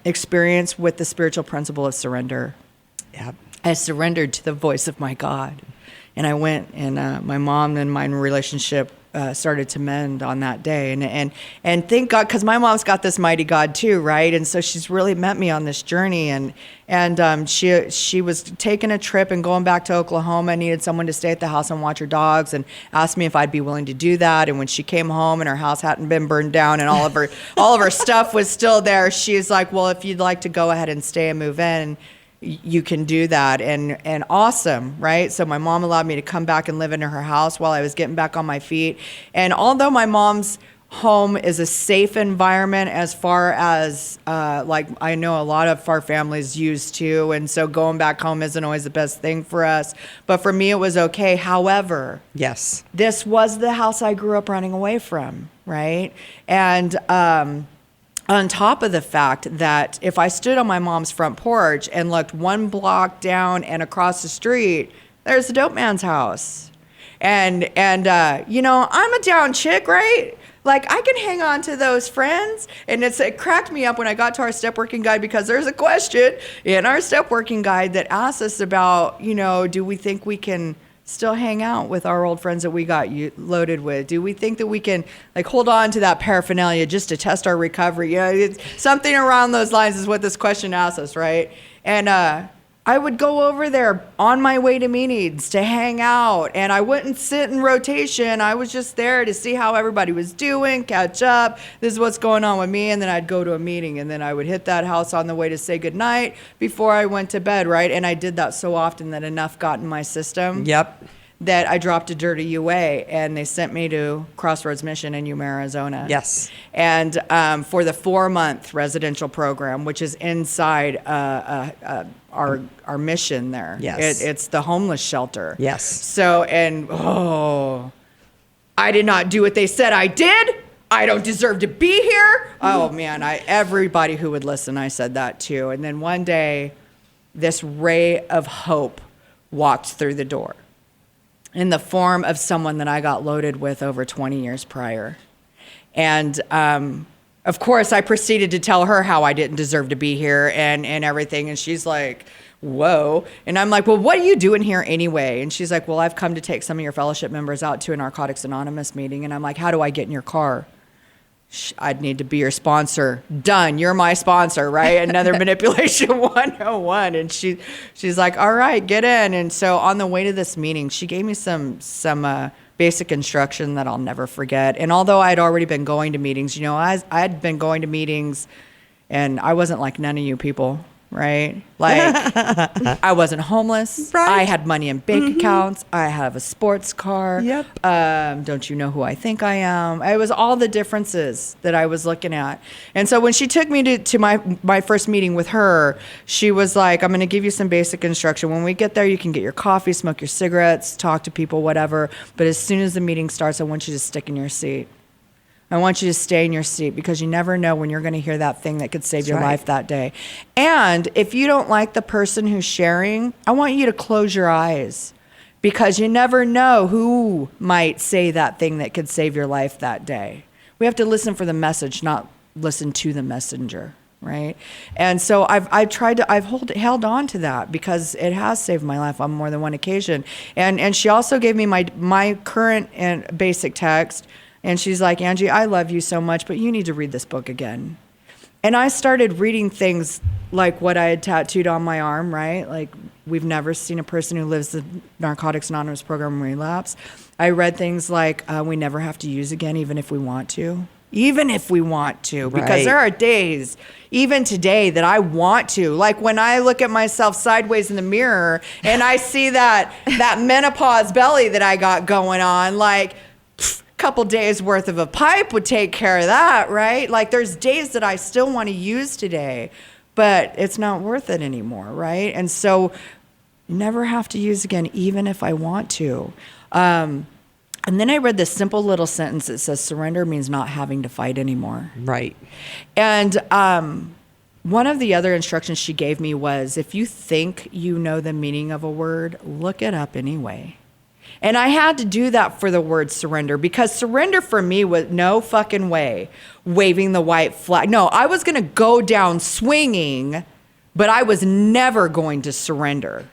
experience with the spiritual principle of surrender. Yep. I surrendered to the voice of my God. And I went, and my mom and my relationship started to mend on that day. And thank God, because my mom's got this mighty God too, right? And so she's really met me on this journey. And she was taking a trip and going back to Oklahoma, needed someone to stay at the house and watch her dogs, and asked me if I'd be willing to do that. And when she came home and her house hadn't been burned down and all of her stuff was still there, she's like, well, if you'd like to go ahead and stay and move in, you can do that. And awesome, right? So my mom allowed me to come back and live in her house while I was getting back on my feet. And although my mom's home is a safe environment, as far as like I know a lot of our families used to, and so going back home isn't always the best thing for us, but for me it was okay. However, Yes. this was the house I grew up running away from, right? And on top of the fact that if I stood on my mom's front porch and looked one block down and across the street, there's the dope man's house. And you know, I'm a down chick, right? Like, I can hang on to those friends. And it cracked me up when I got to our step working guide, because there's a question in our step working guide that asks us about, you know, do we think we can still hang out with our old friends that we got loaded with? Do we think that we can, like, hold on to that paraphernalia just to test our recovery? You know, it's something around those lines is what this question asks us, right? And I would go over there on my way to meetings to hang out, and I wouldn't sit in rotation. I was just there to see how everybody was doing, catch up. This is what's going on with me. And then I'd go to a meeting, and then I would hit that house on the way to say goodnight before I went to bed, right? And I did that so often that enough got in my system. Yep. That I dropped a dirty UA, and they sent me to Crossroads Mission in Yuma, Arizona. Yes. And for the 4-month residential program, which is inside our mission there. Yes. It's the homeless shelter. Yes. So, I did not do what they said I did. I don't deserve to be here. Oh man, everybody who would listen, I said that too. And then one day, this ray of hope walked through the door, in the form of someone that I got loaded with over 20 years prior. And of course, I proceeded to tell her how I didn't deserve to be here and everything. And she's like, whoa. And I'm like, well, what are you doing here anyway? And she's like, well, I've come to take some of your fellowship members out to a Narcotics Anonymous meeting. And I'm like, how do I get in your car? I'd need to be your sponsor. Done. You're my sponsor, right? Another manipulation 101. And she's like, all right, get in. And so on the way to this meeting, she gave me some basic instruction that I'll never forget. And although I'd already been going to meetings, you know, I'd been going to meetings, and I wasn't like none of you people, right? Like, I wasn't homeless. Right. I had money in bank accounts. I have a sports car. Yep. Don't you know who I think I am? It was all the differences that I was looking at. And so when she took me to my first meeting with her, she was like, I'm going to give you some basic instruction. When we get there, you can get your coffee, smoke your cigarettes, talk to people, whatever. But as soon as the meeting starts, I want you to stick in your seat. I want you to stay in your seat, because you never know when you're going to hear that thing that could save your life that day. And if you don't like the person who's sharing, I want you to close your eyes, because you never know who might say that thing that could save your life that day. We have to listen for the message, not listen to the messenger, right? And so I've held on to that, because it has saved my life on more than one occasion. And she also gave me my current and basic text. And she's like, Angie, I love you so much, but you need to read this book again. And I started reading things like what I had tattooed on my arm, right? Like, we've never seen a person who lives the Narcotics Anonymous program relapse. I read things like, we never have to use again, even if we want to. Even if we want to, because Right. there are days, even today, that I want to. Like when I look at myself sideways in the mirror and I see that menopause belly that I got going on, like, couple days worth of a pipe would take care of that, right? Like, there's days that I still want to use today, but it's not worth it anymore, right? And so you never have to use again, even if I want to. And then I read this simple little sentence that says, surrender means not having to fight anymore. Right. And one of the other instructions she gave me was, if you think you know the meaning of a word, look it up anyway. And I had to do that for the word surrender, because surrender for me was no fucking way waving the white flag. No, I was going to go down swinging, but I was never going to surrender.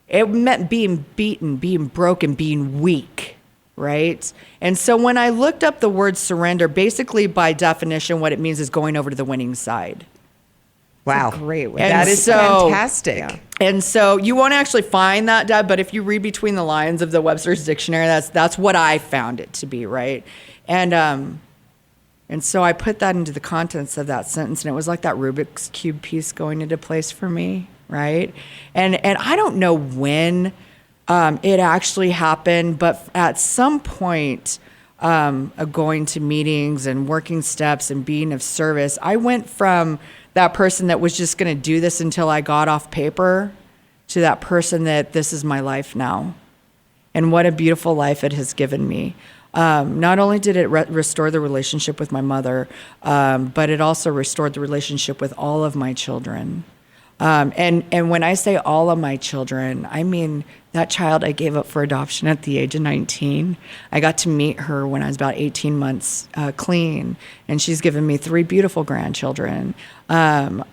It meant being beaten, being broken, being weak. Right? And so when I looked up the word surrender, basically by definition, what it means is going over to the winning side. Wow. Great way. That is fantastic. Yeah. And so you won't actually find that, Deb, but if you read between the lines of the Webster's Dictionary, that's what I found it to be, right? And so I put that into the contents of that sentence, and it was like that Rubik's Cube piece going into place for me, right? And I don't know when it actually happened, but at some point of going to meetings and working steps and being of service, I went from that person that was just going to do this until I got off paper to that person that this is my life now. And what a beautiful life it has given me. Not only did it restore the relationship with my mother, but it also restored the relationship with all of my children. And when I say all of my children, I mean that child I gave up for adoption at the age of 19. I got to meet her when I was about 18 months clean, and she's given me 3 beautiful grandchildren. One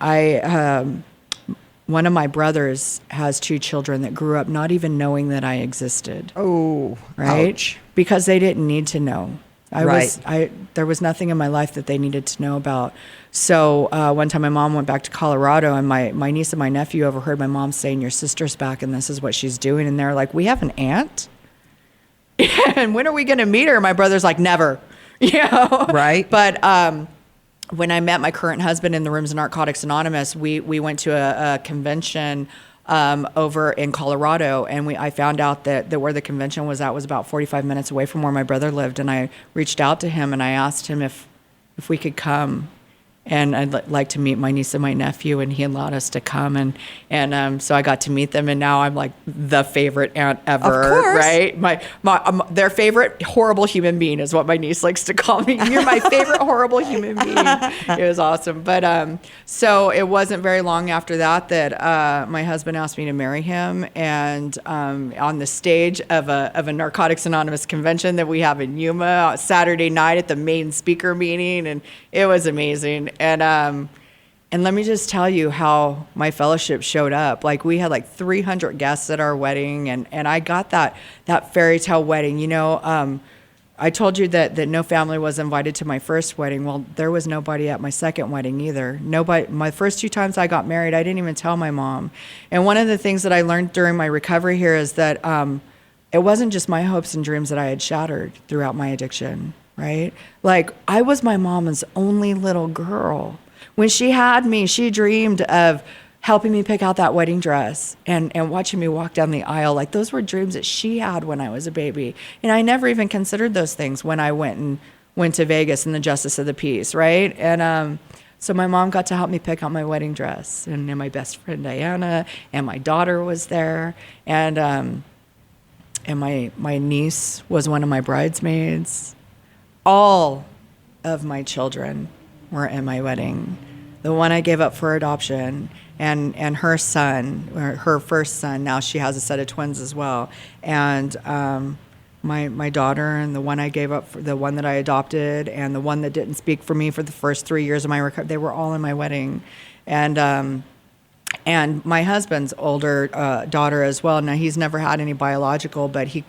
of my brothers has 2 children that grew up not even knowing that I existed. Oh, right? Ouch. Because they didn't need to know. Right. There was nothing in my life that they needed to know about. So one time my mom went back to Colorado, and my niece and my nephew overheard my mom saying, your sister's back and this is what she's doing. And they're like, we have an aunt? And when are we going to meet her? My brother's like, never. You know? Right. But when I met my current husband in the rooms of Narcotics Anonymous, we went to a convention over in Colorado, and I found out that where the convention was at was about 45 minutes away from where my brother lived. And I reached out to him and I asked him if we could come, and I'd like to meet my niece and my nephew, and he allowed us to come, and so I got to meet them, and now I'm like the favorite aunt ever, of course. right? Their favorite horrible human being is what my niece likes to call me. You're my favorite horrible human being. It was awesome, but so it wasn't very long after that my husband asked me to marry him, and on the stage of a Narcotics Anonymous convention that we have in Yuma Saturday night at the main speaker meeting, and it was amazing. And let me just tell you how my fellowship showed up. Like, we had like 300 guests at our wedding, and I got that fairy tale wedding. You know, I told you that no family was invited to my first wedding. Well, there was nobody at my second wedding either. Nobody. My first 2 times I got married, I didn't even tell my mom. And one of the things that I learned during my recovery here is that it wasn't just my hopes and dreams that I had shattered throughout my addiction. Right? Like, I was my mama's only little girl. When she had me, she dreamed of helping me pick out that wedding dress and watching me walk down the aisle. Like, those were dreams that she had when I was a baby. And I never even considered those things when I went to Vegas and the Justice of the Peace, right? And so my mom got to help me pick out my wedding dress, and my best friend Diana, and my daughter was there, and my niece was one of my bridesmaids. All of my children were in my wedding. The one I gave up for adoption, and her son, or her first son, now she has a set of twins as well. And my daughter, and the one I gave up for, the one that I adopted, and the one that didn't speak for me for the first 3 years of my recovery, they were all in my wedding. And my husband's older daughter as well. Now, he's never had any biological, but he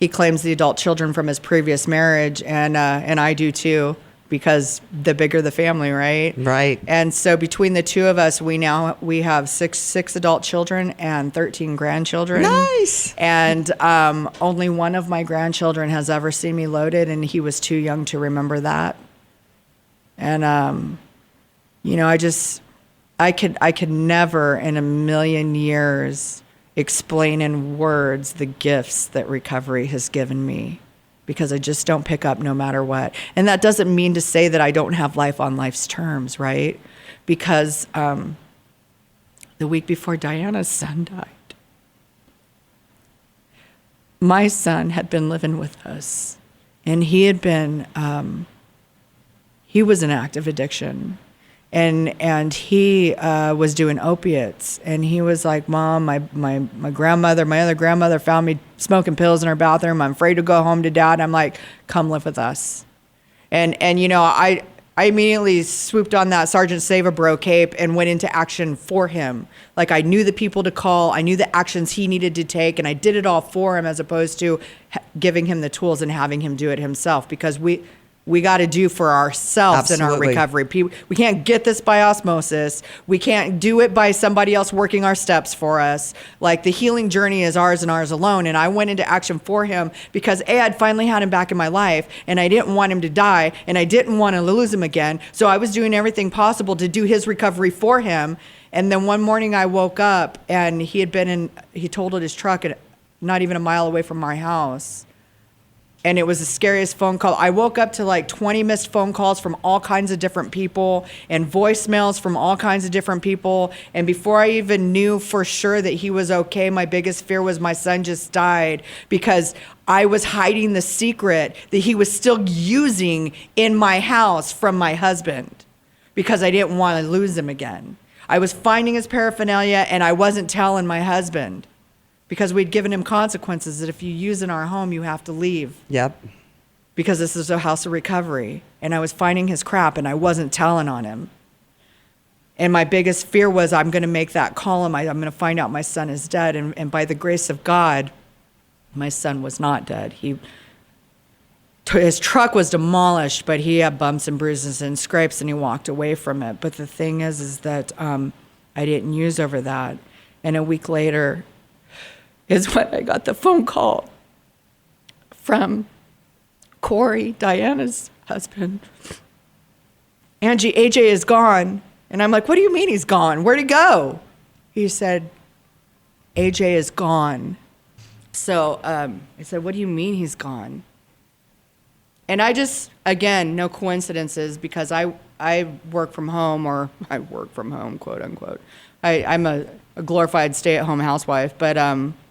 claims the adult children from his previous marriage, and I do too, because the bigger the family, right? Right. And so between the 2 of us, we have six adult children and 13 grandchildren. Nice. And only one of my grandchildren has ever seen me loaded, and he was too young to remember that. And you know, I could never in a million years explain in words the gifts that recovery has given me, because I just don't pick up no matter what. And that doesn't mean to say that I don't have life on life's terms, right? Because the week before Diana's son died, my son had been living with us, and he had been, he was in active addiction. And he was doing opiates, and he was like, Mom, my other grandmother found me smoking pills in her bathroom. I'm afraid to go home to Dad. I'm like, come live with us. And I immediately swooped on that Sergeant Save-A-Bro cape and went into action for him. Like, I knew the people to call. I knew the actions he needed to take, and I did it all for him as opposed to giving him the tools and having him do it himself, because we got to do for ourselves in our recovery. We can't get this by osmosis. We can't do it by somebody else working our steps for us. Like, the healing journey is ours and ours alone. And I went into action for him because I'd finally had him back in my life, and I didn't want him to die, and I didn't want to lose him again. So I was doing everything possible to do his recovery for him. And then one morning I woke up, and he totaled his truck not even a mile away from my house. And it was the scariest phone call. I woke up to like 20 missed phone calls from all kinds of different people and voicemails from all kinds of different people. And before I even knew for sure that he was okay, my biggest fear was my son just died, because I was hiding the secret that he was still using in my house from my husband, because I didn't want to lose him again. I was finding his paraphernalia, and I wasn't telling my husband, because we'd given him consequences that if you use in our home, you have to leave. Yep. Because this is a house of recovery. And I was finding his crap, and I wasn't telling on him. And my biggest fear was, I'm going to make that call, and I'm going to find out my son is dead. And by the grace of God, my son was not dead. His truck was demolished, but he had bumps and bruises and scrapes, and he walked away from it. But the thing is that I didn't use over that. And a week later is when I got the phone call from Corey, Diana's husband. Angie, AJ is gone. And I'm like, what do you mean he's gone? Where'd he go? He said, AJ is gone. So I said, what do you mean he's gone? And I just, again, no coincidences, because I work from home, or I work from home, quote unquote. I'm a glorified stay-at-home housewife, but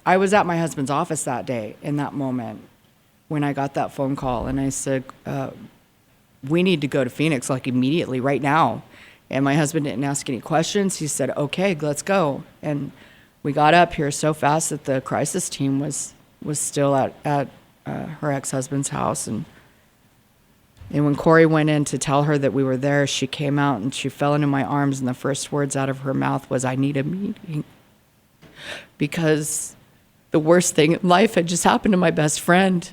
I was at my husband's office that day, in that moment, when I got that phone call, and I said, we need to go to Phoenix, like, immediately, right now. And my husband didn't ask any questions. He said, okay, let's go. And we got up here so fast that the crisis team was still at her ex-husband's house. And when Corey went in to tell her that we were there, she came out and she fell into my arms, and the first words out of her mouth was, I need a meeting. Because the worst thing in life had just happened to my best friend.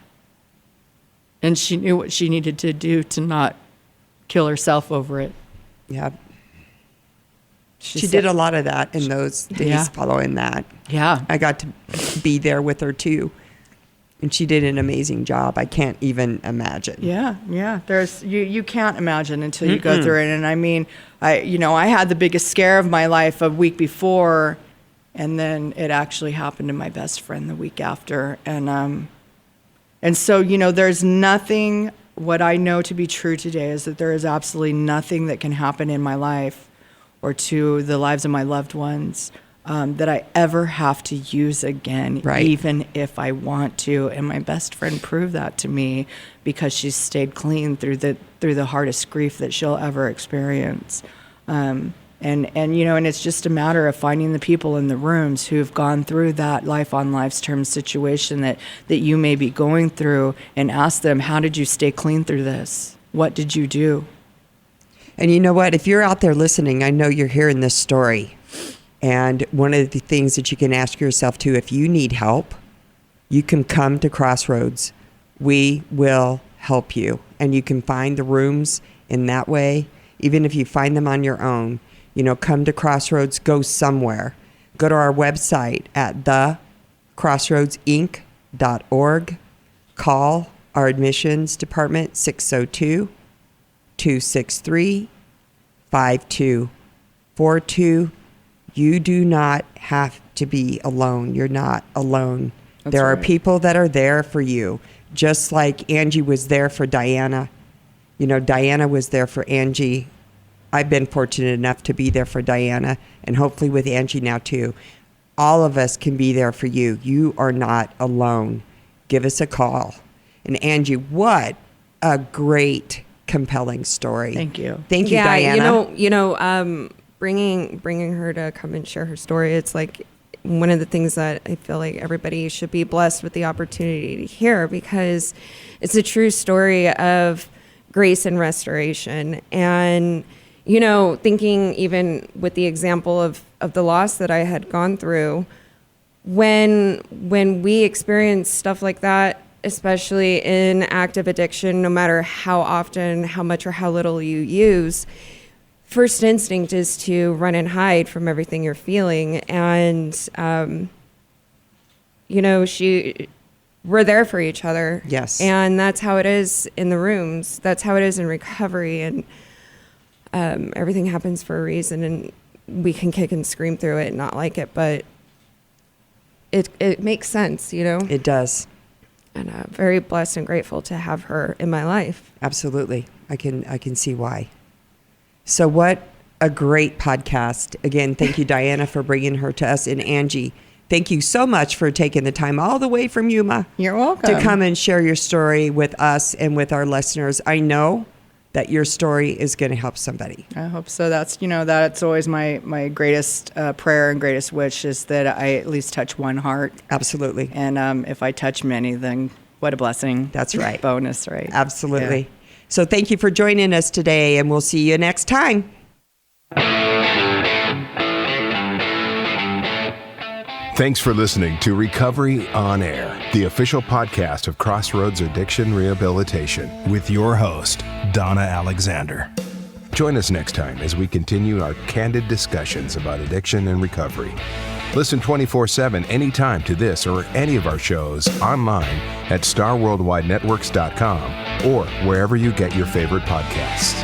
And she knew what she needed to do to not kill herself over it. Yeah. She said, did a lot of that in those days following that. Yeah. I got to be there with her too. And she did an amazing job. I can't even imagine. Yeah. You can't imagine until you go through it. And I mean, I had the biggest scare of my life a week before, and then it actually happened to my best friend the week after. And so, there's nothing, what I know to be true today is that there is absolutely nothing that can happen in my life or to the lives of my loved ones that I ever have to use again, right, even if I want to. And my best friend proved that to me, because she stayed clean through the hardest grief that she'll ever experience. And it's just a matter of finding the people in the rooms who've gone through that life on life's terms situation that you may be going through, and ask them, how did you stay clean through this? What did you do? And you know what? If you're out there listening, I know you're hearing this story. And one of the things that you can ask yourself too, if you need help, you can come to Crossroads. We will help you. And you can find the rooms in that way. Even if you find them on your own, come to Crossroads, go somewhere. Go to our website at thecrossroadsinc.org. Call our admissions department, 602-263-5242. You do not have to be alone. You're not alone. There are people that are there for you, just like Angie was there for Diana. Diana was there for Angie. I've been fortunate enough to be there for Diana, and hopefully with Angie now too. All of us can be there for you. You are not alone. give us a call. And Angie, what a great, compelling story. Thank you. Thank you, Yeah, Diana. Bringing her to come and share her story, it's like one of the things that I feel like everybody should be blessed with the opportunity to hear, because it's a true story of grace and restoration. And, thinking even with the example of the loss that I had gone through, when we experience stuff like that, especially in active addiction, no matter how often, how much or how little you use, first instinct is to run and hide from everything you're feeling. And, we're there for each other. Yes. And that's how it is in the rooms. That's how it is in recovery. And everything happens for a reason, and we can kick and scream through it and not like it, but it makes sense, It does. And very blessed and grateful to have her in my life. Absolutely. I can see why. So what a great podcast. Again, thank you, Diana, for bringing her to us. And Angie, thank you so much for taking the time all the way from Yuma. You're welcome. To come and share your story with us and with our listeners. I know that your story is going to help somebody. I hope so. That's always my greatest prayer and greatest wish, is that I at least touch one heart. Absolutely. And if I touch many, then what a blessing. That's right. Bonus, right? Absolutely. Yeah. So thank you for joining us today, and we'll see you next time. Thanks for listening to Recovery on Air, the official podcast of Crossroads Addiction Rehabilitation, with your host, Donna Alexander. Join us next time as we continue our candid discussions about addiction and recovery. Listen 24/7 anytime to this or any of our shows online at starworldwidenetworks.com or wherever you get your favorite podcasts.